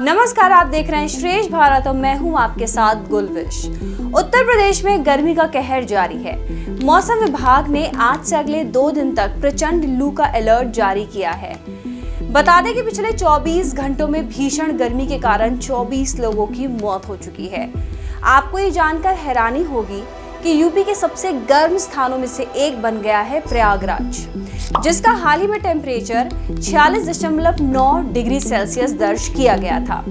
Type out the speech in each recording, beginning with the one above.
नमस्कार, आप देख रहे हैं श्रेष्ठ भारत और मैं हूं आपके साथ गुलविश। उत्तर प्रदेश में गर्मी का कहर जारी है। मौसम विभाग ने आज से अगले 2 दिन तक प्रचंड लू का अलर्ट जारी किया है। बता दें कि पिछले 24 घंटों में भीषण गर्मी के कारण 24 लोगों की मौत हो चुकी है। आपको ये जानकर हैरानी होगी कि यूपी के सबसे गर्म स्थानों में से एक बन गया है प्रयागराज, जिसका हाल ही में टेम्परेचर 46.9 डिग्री सेल्सियस दर्ज किया गया था।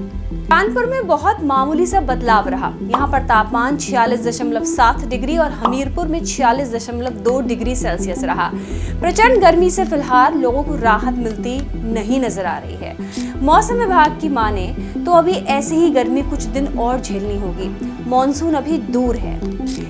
कानपुर में बहुत मामूली सा बदलाव रहा। यहाँ पर तापमान 46.7 डिग्री और हमीरपुर में 46.2 डिग्री सेल्सियस रहा। प्रचंड गर्मी से फिलहाल लोगों को राहत मिलती नहीं नजर आ रही है। मौसम विभाग की माने तो अभी ऐसी ही गर्मी कुछ दिन और झेलनी होगी। मॉनसून अभी दूर है।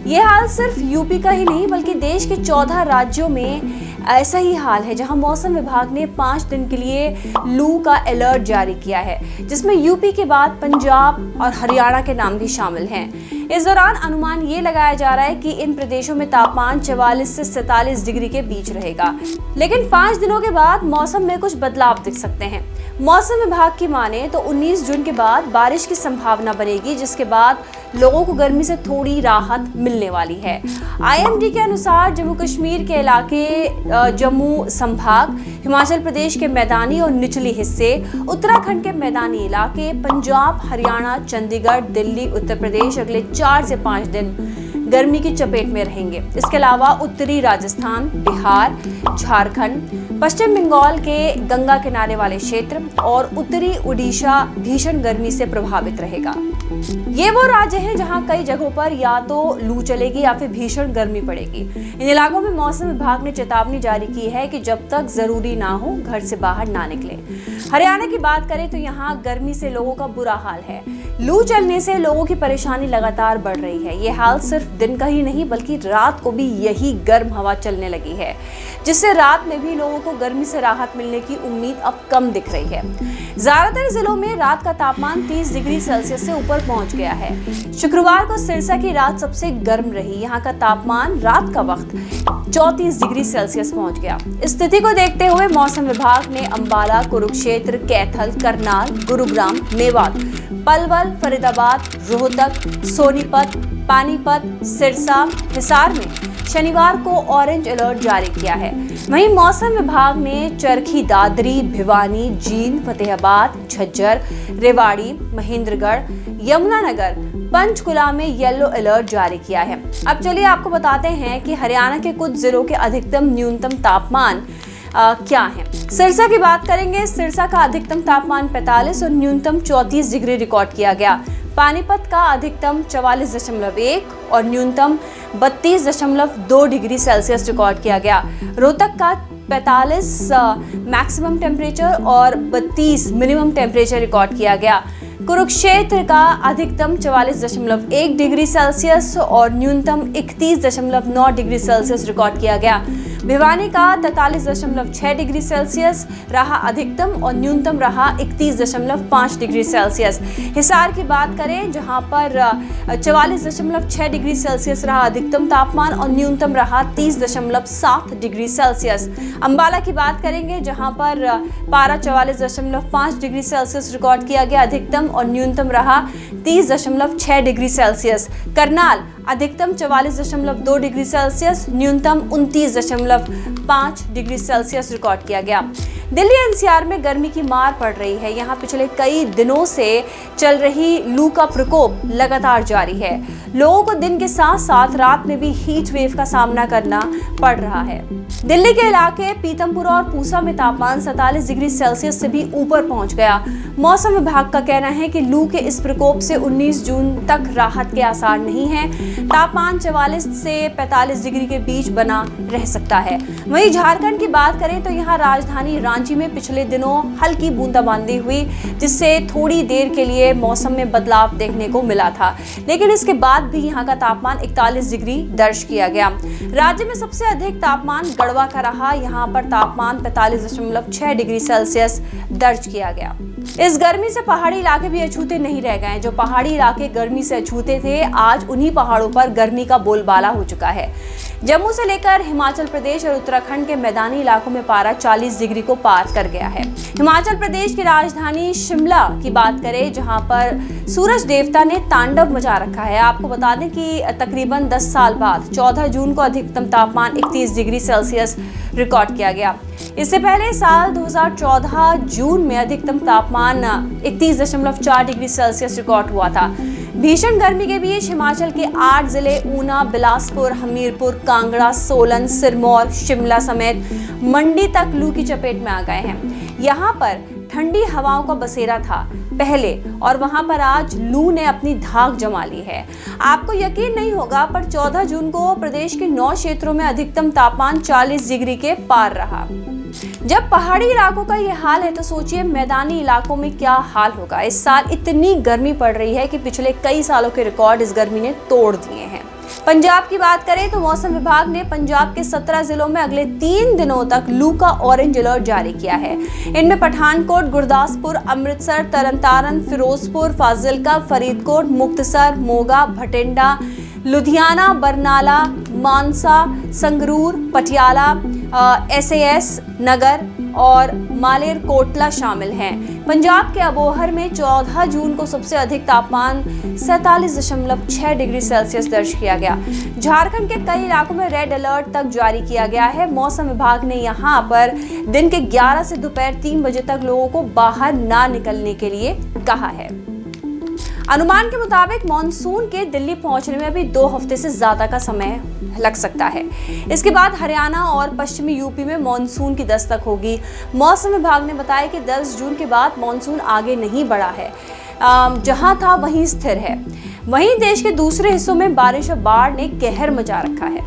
ये हाल सिर्फ यूपी का ही नहीं बल्कि देश के 14 राज्यों में ऐसा ही हाल है, जहां मौसम विभाग ने 5 दिन के लिए लू का अलर्ट जारी किया है, जिसमें यूपी के बाद पंजाब और हरियाणा के नाम भी शामिल हैं। इस दौरान अनुमान ये लगाया जा रहा है कि इन प्रदेशों में तापमान 44 से 47 डिग्री के बीच रहेगा। लेकिन 5 दिनों के बाद मौसम में कुछ बदलाव दिख सकते हैं। मौसम विभाग की माने तो 19 जून के बाद बारिश की संभावना बनेगी, जिसके बाद लोगों को गर्मी से थोड़ी राहत मिलने वाली है। IMD के अनुसार जम्मू कश्मीर के इलाके, जम्मू संभाग, हिमाचल प्रदेश के मैदानी और निचले हिस्से, उत्तराखंड के मैदानी इलाके, पंजाब, हरियाणा, चंडीगढ़, दिल्ली, उत्तर प्रदेश अगले 4 से 5 दिन गर्मी की चपेट में रहेंगे। इसके अलावा उत्तरी राजस्थान, बिहार, झारखंड, पश्चिम बंगाल के गंगा किनारे वाले क्षेत्र और उत्तरी उड़ीसा भीषण गर्मी से प्रभावित रहेगा। ये वो राज्य हैं जहां कई जगहों पर या तो लू चलेगी या फिर भीषण गर्मी पड़ेगी। इन इलाकों में मौसम विभाग ने चेतावनी जारी की है कि जब तक जरूरी ना हो घर से बाहर ना निकलें। हरियाणा की बात करें तो यहाँ गर्मी से लोगों का बुरा हाल है। लू चलने से लोगों की परेशानी लगातार बढ़ रही है। ये हाल सिर्फ दिन का ही नहीं बल्कि रात को भी यही गर्म हवा चलने लगी है, जिससे रात में भी लोगों को गर्मी से राहत मिलने की उम्मीद अब कम दिख रही है। ज्यादातर जिलों में रात का तापमान 30 डिग्री सेल्सियस से ऊपर पहुंच गया है। शुक्रवार को सिरसा की रात सबसे गर्म रही। यहाँ का तापमान रात का वक्त 34 डिग्री सेल्सियस पहुंच गया। स्थिति को देखते हुए मौसम विभाग ने अंबाला, कुरुक्षेत्र, कैथल, करनाल, गुरुग्राम, मेवात, पलवल, फरीदाबाद, रोहतक, सोनीपत, पानीपत, सिरसा, हिसार में शनिवार को ऑरेंज अलर्ट जारी किया है। वहीं मौसम विभाग ने चरखी दादरी, भिवानी, जींद, फतेहाबाद, झज्जर, रेवाड़ी, महेंद्रगढ़, यमुनानगर, पंचकुला में येलो अलर्ट जारी किया है। अब चलिए आपको बताते हैं कि हरियाणा के कुछ जिलों के अधिकतम न्यूनतम तापमान क्या है। सिरसा की बात करेंगे। सिरसा का अधिकतम तापमान 45 और न्यूनतम 34 डिग्री रिकॉर्ड किया गया। पानीपत का अधिकतम 44.1 और न्यूनतम 32.2 डिग्री सेल्सियस रिकॉर्ड किया गया। रोहतक का 45 मैक्सिमम टेम्परेचर और 32 मिनिमम टेम्परेचर रिकॉर्ड किया गया। कुरुक्षेत्र का अधिकतम 44.1 डिग्री सेल्सियस और न्यूनतम 31.9 डिग्री सेल्सियस रिकॉर्ड किया गया। भिवानी का 43.6 डिग्री सेल्सियस रहा अधिकतम और न्यूनतम रहा 31.5 डिग्री सेल्सियस। हिसार की बात करें जहां पर 44.6 डिग्री सेल्सियस रहा अधिकतम तापमान और न्यूनतम रहा 30.7 डिग्री सेल्सियस। अंबाला की बात करेंगे जहां पर पारा 44.5 डिग्री सेल्सियस रिकॉर्ड किया गया अधिकतम और न्यूनतम रहा 30.6 डिग्री सेल्सियस। करनाल अधिकतम 44.2 डिग्री सेल्सियस, न्यूनतम 29.5 डिग्री सेल्सियस रिकॉर्ड किया गया। दिल्ली NCR में गर्मी की मार पड़ रही है। यहाँ पिछले कई दिनों से चल रही लू का प्रकोप लगातार जारी है। लोगों को दिन के साथ साथ रात में भी हीट वेव का सामना करना पड़ रहा है। दिल्ली के इलाके पीतमपुरा और पूसा में तापमान 47 डिग्री सेल्सियस से भी ऊपर पहुंच गया। मौसम विभाग का कहना है कि लू के इस प्रकोप से 19 जून तक राहत के आसार नहीं है। तापमान 44 से 45 डिग्री के बीच बना रह सकता है। वहीं झारखंड की बात करें तो यहाँ राजधानी रांची में पिछले दिनों हल्की बूंदाबांदी हुई, जिससे थोड़ी देर के लिए मौसम में बदलाव देखने को मिला था, लेकिन इसके बाद भी यहाँ का तापमान 41 डिग्री दर्ज किया गया। राज्य में सबसे अधिक तापमान गढ़वा का रहा। यहाँ पर तापमान 45.6 डिग्री सेल्सियस दर्ज किया गया। इस गर्मी से पहाड़ी इलाके भी अछूते नहीं रह गए। जो पहाड़ी इलाके गर्मी से अछूते थे, आज उन्हीं पहाड़ों पर गर्मी का बोलबाला हो चुका है। जम्मू से लेकर हिमाचल प्रदेश और उत्तराखंड के मैदानी इलाकों में पारा 40 डिग्री को पार कर गया है। हिमाचल प्रदेश की राजधानी शिमला की बात करें, जहां पर सूरज देवता ने तांडव मचा रखा है। आपको बता दें कि तकरीबन 10 साल बाद 14 जून को अधिकतम तापमान 31 डिग्री सेल्सियस रिकॉर्ड किया गया। इससे पहले साल 2014 जून में अधिकतम तापमान 31.4 डिग्री सेल्सियस रिकॉर्ड हुआ था। भीषण गर्मी के बीच हिमाचल के 8 जिले ऊना, बिलासपुर, हमीरपुर, कांगड़ा, सोलन, सिरमौर, शिमला समेत मंडी तक लू की चपेट में आ गए हैं। यहाँ पर ठंडी हवाओं का बसेरा था पहले, और वहां पर आज लू ने अपनी धाक जमा ली है। आपको यकीन नहीं होगा, पर 14 जून को प्रदेश के 9 क्षेत्रों में अधिकतम तापमान 40 डिग्री के पार रहा। जब पहाड़ी इलाकों का ये हाल है तो सोचिए मैदानी इलाकों में क्या हाल होगा। इस साल इतनी गर्मी पड़ रही है कि पिछले कई सालों के रिकॉर्ड इस गर्मी ने तोड़ दिए हैं। पंजाब की बात करें तो मौसम विभाग ने पंजाब के 17 जिलों में अगले 3 दिनों तक लू का ऑरेंज अलर्ट जारी किया है। इनमें पठानकोट, गुरदासपुर, अमृतसर, तरनतारन, फिरोजपुर, फाजिलका, फरीदकोट, मुक्तसर, मोगा, भटिंडा, लुधियाना, बरनाला, मानसा, संगरूर, पटियाला, SAS, नगर और मालेरकोटला शामिल हैं। पंजाब के अबोहर में 14 जून को सबसे अधिक तापमान 47.6 डिग्री सेल्सियस दर्ज किया गया। झारखंड के कई इलाकों में रेड अलर्ट तक जारी किया गया है। मौसम विभाग ने यहां पर दिन के 11 से दोपहर 3 बजे तक लोगों को बाहर ना निकलने के लिए कहा है। अनुमान के मुताबिक मॉनसून के दिल्ली पहुंचने में अभी 2 हफ्ते से ज्यादा का समय लग सकता है। इसके बाद हरियाणा और पश्चिमी यूपी में मॉनसून की दस्तक होगी। मौसम विभाग ने बताया कि 10 जून के बाद मॉनसून आगे नहीं बढ़ा है, जहां था वहीं स्थिर है। वहीं देश के दूसरे हिस्सों में बारिश और बाढ़ ने कहर मचा रखा है।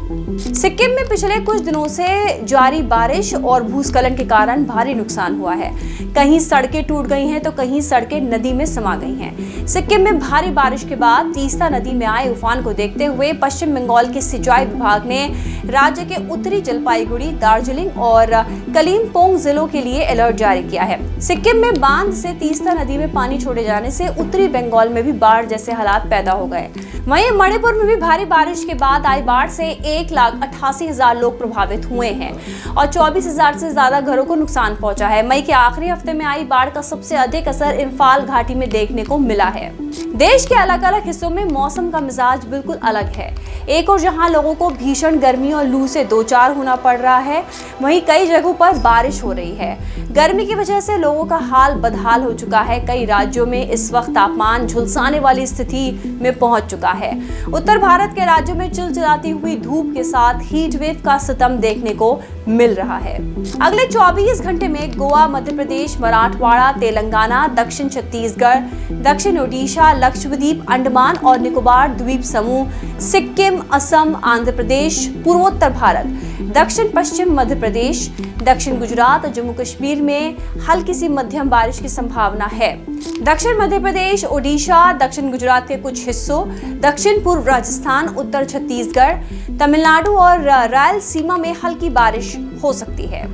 सिक्किम में पिछले कुछ दिनों से जारी बारिश और भूस्खलन के कारण भारी नुकसान हुआ है। कहीं सड़कें टूट गई हैं तो कहीं सड़कें नदी में समा गई हैं। सिक्किम में भारी बारिश के बाद तीस्ता नदी में आए उफान को देखते हुए पश्चिम बंगाल के सिंचाई विभाग ने राज्य के उत्तरी जलपाईगुड़ी, दार्जिलिंग और कलिम्पोंग जिलों के लिए अलर्ट जारी किया है। सिक्किम में बांध से तीस्ता नदी में पानी छोड़े जाने से उत्तरी बंगाल में भी बाढ़ जैसे हालात पैदा हो गए। वहीं मणिपुर में भी भारी बारिश के बाद आई बाढ़ से 1,88,000 लोग प्रभावित हुए हैं और 24,000 से ज्यादा घरों को नुकसान पहुंचा है। मई के आखिरी हफ्ते में आई बाढ़ का सबसे अधिक असर इम्फाल घाटी में देखने को मिला है। देश के अलग अलग हिस्सों में मौसम का मिजाज बिल्कुल अलग है। एक और जहां लोगों को भीषण गर्मी और लू से दो चार होना पड़ रहा है, वहीं कई जगहों पर बारिश हो रही है। गर्मी की वजह से लोगों का हाल बदहाल हो चुका है। कई राज्यों में इस वक्त तापमान झुलसाने वाली स्थिति में पहुंच चुका है। उत्तर भारत के राज्यों में चिलचिलाती हुई धूप के साथ हीट वेव का सितम देखने को मिल रहा है। अगले 24 घंटे में गोवा, मध्य प्रदेश, मराठवाड़ा, तेलंगाना, दक्षिण छत्तीसगढ़, दक्षिण ओडिशा, लक्षद्वीप, अंडमान और निकोबार द्वीप समूह, सिक्किम, असम, आंध्र प्रदेश, पूर्वोत्तर भारत, दक्षिण पश्चिम मध्य प्रदेश, दक्षिण गुजरात और जम्मू कश्मीर में हल्की सी मध्यम बारिश की संभावना है। दक्षिण मध्य प्रदेश, ओडिशा, दक्षिण गुजरात के कुछ हिस्सों, दक्षिण पूर्व राजस्थान, उत्तर छत्तीसगढ़, तमिलनाडु और रायलसीमा में हल्की बारिश हो सकती है।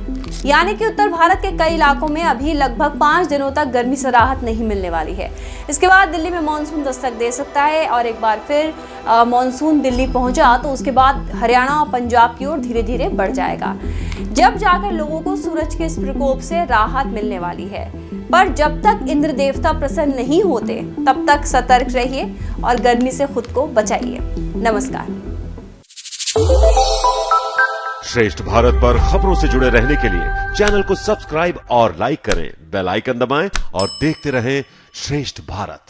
यानी कि उत्तर भारत के कई इलाकों में अभी लगभग 5 दिनों तक गर्मी से राहत नहीं मिलने वाली है। इसके बाद दिल्ली में मानसून दस्तक दे सकता है और एक बार फिर मानसून दिल्ली पहुंचा तो उसके बाद हरियाणा और पंजाब की ओर धीरे धीरे बढ़ जाएगा, जब जाकर लोगों को सूरज के इस प्रकोप से राहत मिलने वाली है। पर जब तक इंद्र देवता प्रसन्न नहीं होते तब तक सतर्क रहिए और गर्मी से खुद को बचाइए। नमस्कार। श्रेष्ठ भारत पर खबरों से जुड़े रहने के लिए चैनल को सब्सक्राइब और लाइक करें, बेल आइकन दबाएं और देखते रहें श्रेष्ठ भारत।